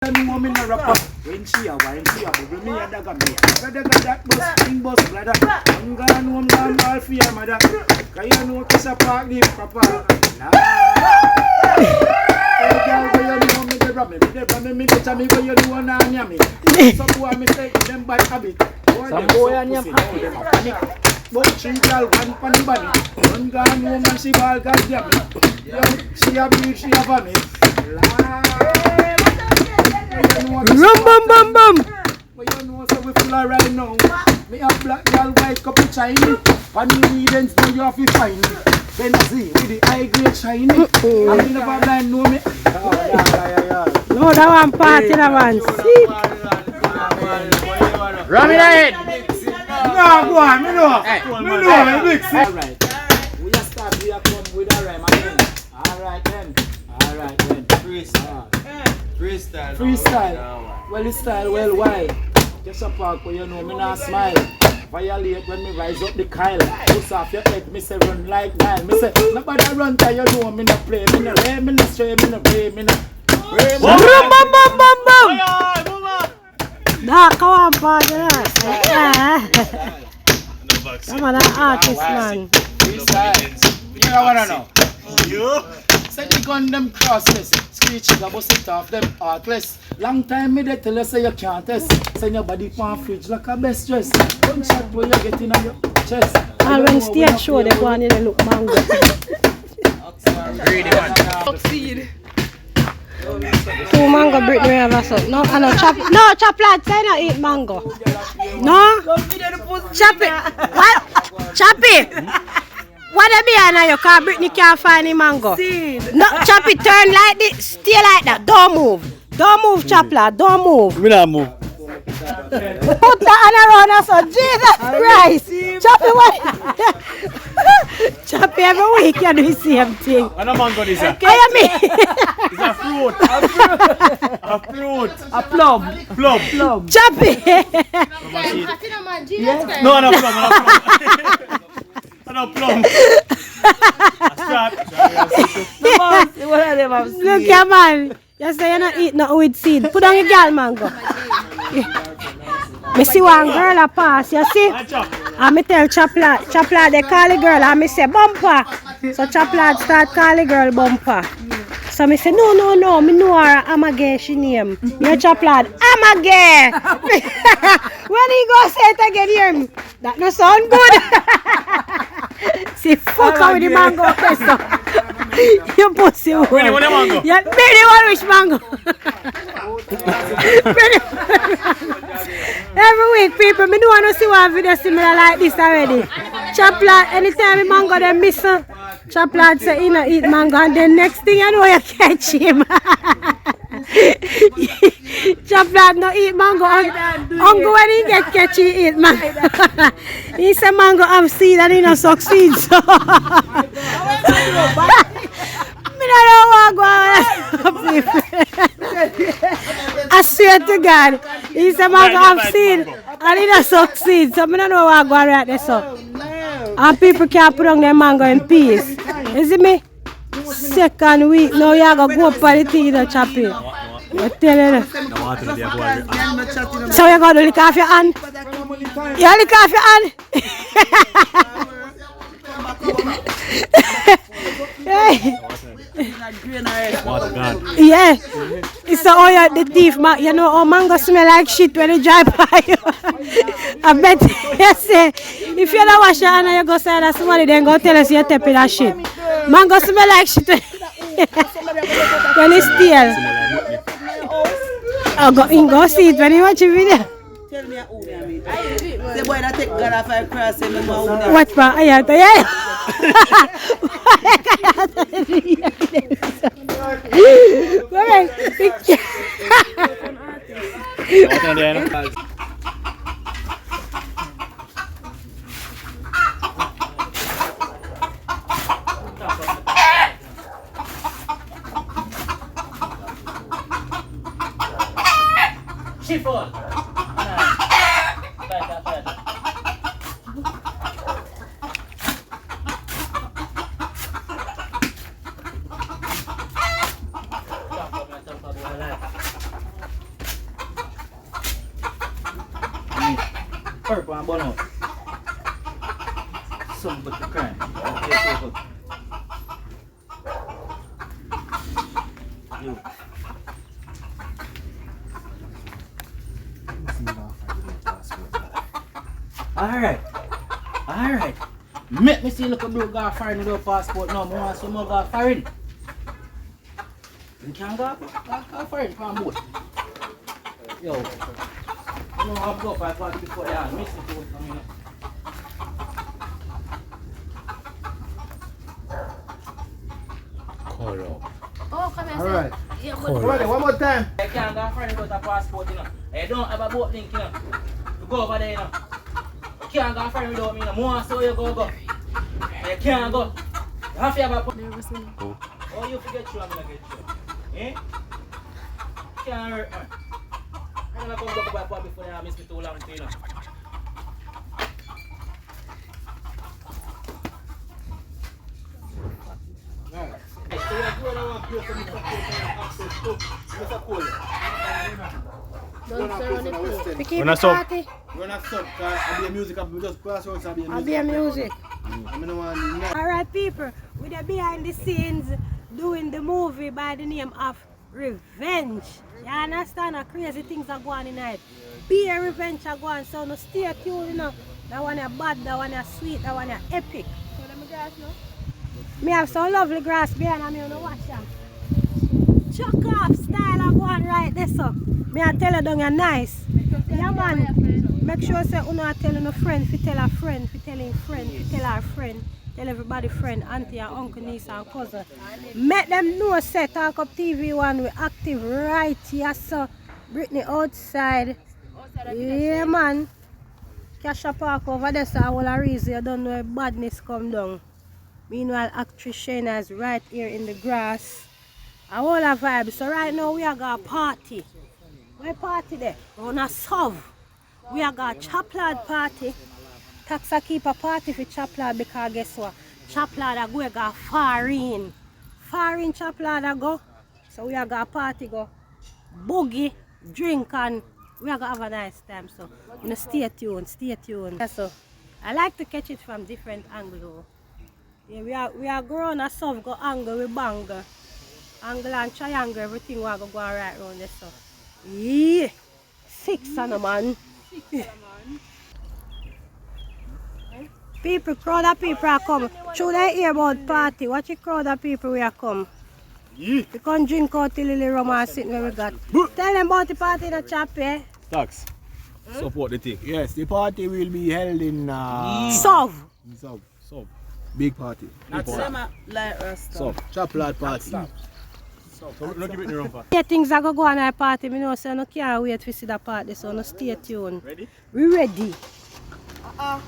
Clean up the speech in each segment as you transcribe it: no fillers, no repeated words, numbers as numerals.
When she a wine, she a bubble me a dagger me. Dagger that bus, king bus, bladder. I'm gone home, gone ball for your mother. Cause you know kiss a park the proper. Nah. Hey girl, where you know me the rum me the me where you know na me. Some boy mistake them bad habit. Some boy and them panic. But she girl one pan bunny. One gone home and she ball goddamn it. She a bleed, she a vomit. Rum bum bum bum. But you know so we full right now. Me a black girl, white couple Chinese. Pan ingredients now you have to find. Benzene with the high grade shiny. And you never blind know me. No, that one party, that one. See? Ram in ahead. No, go on, me know. Me know, me big see. Alright. We a start, we a come with a rhyme again. Alright then. Freestyle. Freestyle. Well, it's style, well, wild. Just a park where you know me not smile. Violate when me rise up the Kyle. Push off your head, me say run like Nile. Me say, nobody run till you know me no play. Me no ray, me no stray, me no pray, me no. Bum bum bum bum bum. Nah, come on, partner. Come on, that artist, man. Freestyle. You know what I know? You? Say the gun them crossless. Screeching, I bust it off them heartless. Long time me they tell you say you can't test. Send your body for a fridge like a best dress. One shot where you get in on your chest. And when stage show they go on in the look mango. Greedy man. Succeed. 2 mango Britney we have a so. No, I know chop. No, chop lad, say no eat mango. No? Chop it. What? Chop it. What a be now you can't Britney can't find the mango. No, chop it, turn like this, stay like that. Don't move. Don't move, chop lad, don't move. We not move. Put that on around us, so Jesus Christ. Chop it what? Chop it every week you do the same thing. What a mango is that? What you mean? It's a fruit. A fruit. A plum. Plum. Chop it. No, no plum. No plum. Look here, man. You say you not eat nothing with seed. Put on your girl mango. Me see one girl a pass, you see? And me tell Chaplad they call the girl and me say bumper. So Chaplad start call the girl bumper. So me say no, me know her Amage she name. Me Chaplad Amage. When he go say it again, hear me. That no sound good. See fuck out with the mango question. You pussy one. Really want a mango? Yeah, really want which mango? Every week people, me don't want to see one video similar like this already. Chaplad, anytime the mango they miss Chaplad say he no eat mango and then next thing you know you catch him. Chaplad no eat mango. Uncle when he get catch he eat mango. He say mango have seed and he no succeed so. Me don't know what go on. I swear to God, he say mango have seed and he don't succeed so me don't know what go on right there so. And people can't put on their mango in peace. You see me? Second week now you go up for the thing you chop it. I tell you. So you go to lick off your hand? You lick off your hand? Yeah. It's the oil the thief, you know how mango smell like shit when you drive by you. I bet you say if you don't wash your hand and you go say that somebody then go tell us you're tapping that shit. Mango smell like shit when it's stale. Oh, go see it when you watch a video. Tell me who I mean. The boy that take God off and cross him. What for? I have to Chiffon. purple and bun out. Some but the crime. You. Alright. Make me see look a blue guy foreign without passport now. I want some more guy foreign. You can't go foreign from boat. Yo. I don't have to go for a party before they are. Miss it to come in. Oh, come here. Alright. Yeah, Alright, one more time. I can't go foreign without a passport, you know. I don't have a boat link, you know. You go over there, you know. You can't go foreign without me, you know. More so you go. I can't go. You have to have a passport. Oh, you forget you, I'm gonna get you. Eh? Can't hurt me. I'm gonna come back by before they miss me too long, you know. We keep When the I saw- party. We're not stuck. I'll be a music. I'll just pass out. I'll be a music. I'll be a music. I don't want to. Alright people, we're there behind the scenes doing the movie by the name of Revenge. You understand how crazy things are going on tonight. Be a revenge are going, so no stay tuned, you know. That one is bad, that one is sweet, that one is epic. So let me grass now. Me have some lovely grass behind me on the wash them. Chuck off style are going right there so. Me I tell you down you're nice. Yeah man. Make sure say you not telling a friend, if you tell a friend, if you telling friend, if you tell our friend, tell everybody friend, auntie and uncle, niece and cousin. Make them know say Talk Up TV one we active right here so. Brittany outside. Yeah man. Cash a park over there so all a reason you don't know where badness come down. Meanwhile actress Shayna is right here in the grass. A whole of vibes. So right now we are got a party. Where party there? We're on a sov. We are got a Chaplad party. Taxa keep a party for Chaplad because guess what? Chaplad are going to go foreign. Foreign Chaplad are go. So we are got a party go. Boogie, drink and we are going to have a nice time. So you know, stay tuned, stay tuned. Yeah, so I like to catch it from different angles. Yeah, we are growing a sov go angle with banger. Angle and triangle, everything will go right around this. So. Yeah, 6 on a man. People, crowd of people are come. Through they hear about party, watch a crowd of people we are come. Yeah. We can drink out the little rum and sit where we got. Tell them about the party in the chap, eh? Tax. Support the thing. Yes, the party will be held in Sov. Sub. Big party. Not same like Rasta. Sub. Chaplad party. So don't give it the wrong part. Yeah, things are going to go on at party. I know, so I can't wait to see the party, so no stay tuned. Ready? We ready.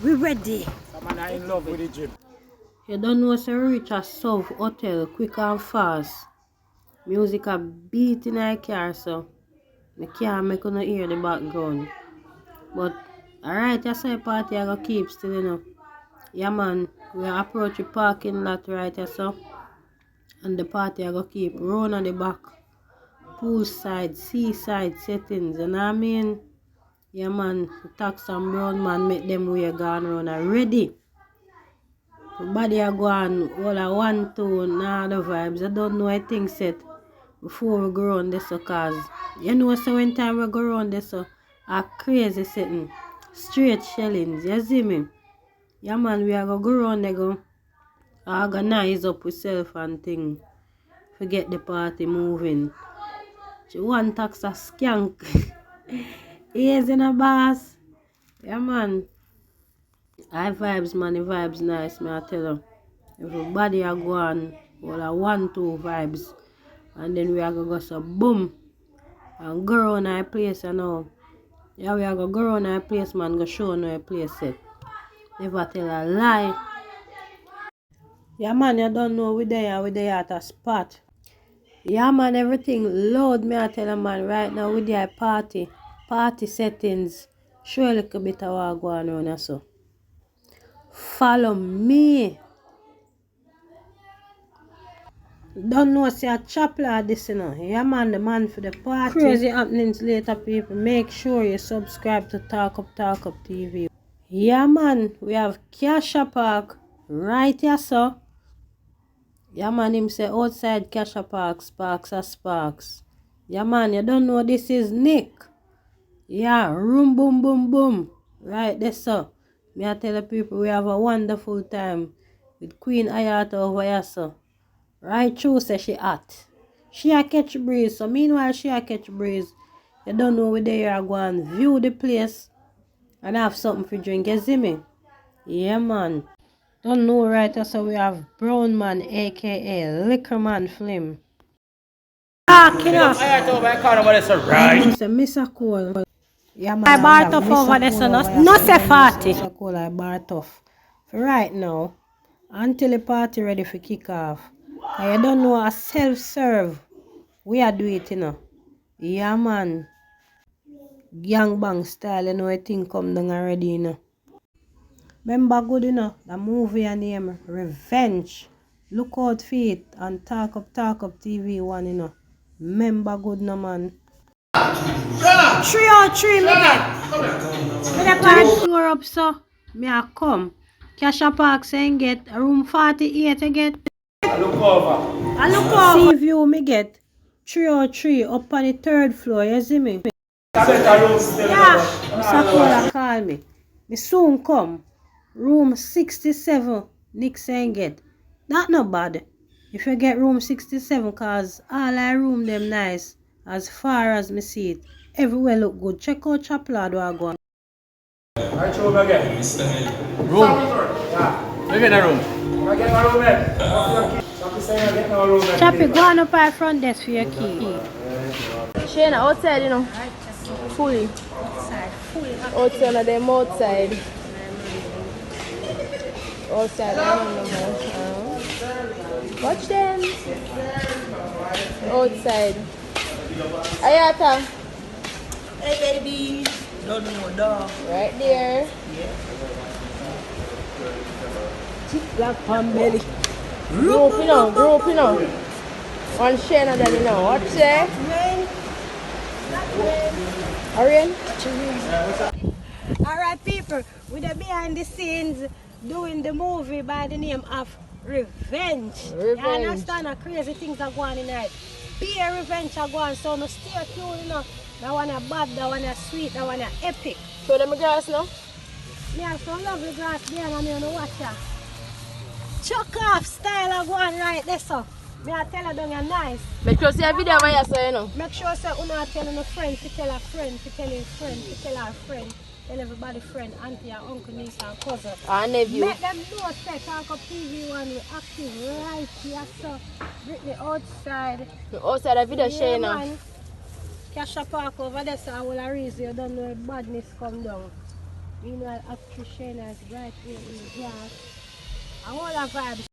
We ready. Someone are in love with the gym. You don't know, so we reach a Sov hotel quick and fast. Music a beat in our car, so I can't make no hear the background. But alright, that's why party I go keep still, you know. Yeah man, we approach the parking lot right here, so. And the party I go keep round on the back. Poolside, seaside settings, you know what I mean? Yeah man, tax and brown man make them way gone round and ready. Body are going all a 1, 2, nah the vibes. I don't know I think set before we go on this so cause you know so when time we go on this so a crazy setting. Straight shellings, you see me? Yeah man, we are gonna go around there go organize up with self and thing. Forget the party moving. One tax a skank. Easy in a boss. Yeah man. High vibes man, the vibes nice, me I tell you. Everybody are going all a 1, 2 vibes. And then we are gonna go so boom. And go around our place you know. Yeah, we are gonna go around our place man, go show no a place set. Never tell a lie. Yeah man, you don't know we there at a spot. Yeah man, everything load me I tell you man right now we there party. Party settings. Show a little bit of what going on so. Follow me. Don't know say a chapla this you know. Yeah man, the man for the party. Crazy happenings later people. Make sure you subscribe to Talk Up TV. Yeah, man, we have Kasha Park right here, so. Yeah, man, him say outside Kasha Park, sparks are sparks. Yeah, man, you don't know this is Nick. Yeah, room, boom, boom, boom. Right there, so. Me I tell the people we have a wonderful time with Queen Ayata over here, so. Right through, say she hot. She a catch breeze, so meanwhile she a catch breeze. You don't know where they are going view the place and have something for drink, you see me? Yeah, man. Don't know right, so we have Brown Man, aka Liquor Man Flim. You know. It's a Mr. Cole. Yeah, man. I bar tough over there, so no say 40. Mr. Cole, I bar tough. For right now, until the party ready for kick off. And you don't know a self-serve. We are do it, you know. Yeah, man. Gang bang style, you know, I think come down already, you know. Remember good, you know, the movie and name Revenge. Look out for it and Talk Up TV one, you know. Remember good, no man. 303 me get. Me the party floor up, so. Me a come. Kasha Park saying get room 48 I get. I look over. Sea view me get 303 up on the 3rd floor, you see me? Yeah. Mr. Cola call me. Me soon come. Room 67, Nick saying get. That not bad. If you get room 67, cause all I room them nice. As far as me see it. Everywhere look good. Check out Chaplad where I go. I show me again. Room. Yeah. Look at the room. I get my room then. Chappy saying I get my room then. Chappy, go on up at front desk for your key. Shane, outside, you know. Fully. Outside, of them outside. Outside, I don't know. Watch them. Outside. Ayata. Hey, baby. Don't know, dog. Right there. Black pan belly. Group, you know. One Shane and then, you know. Watch there. Arian? Alright, people, we're behind the scenes doing the movie by the name of Revenge. You understand the crazy things are going on tonight. Be a revenge are going, so no stay tuned, you know. That one a bad, that one a sweet, that one a epic. So them grass now? Me have some lovely grass there and I'm gonna watch that. Chuck off style are going right there, so. Me I tell you down you're nice. Make sure see a video where you say, you know. Make sure say una tell a friend, to tell a friend, to tell a friend, to tell our friend. Tell everybody friend, auntie, our uncle, niece, and cousin. And nephew. Make them know say Talk Up TV one we active right here, so Britney outside. Outside the video share now. Man. Kasha Park over there, so I will reason you don't know where badness come down. Meanwhile, actress Shayna is right here in the grass. I want a vibe.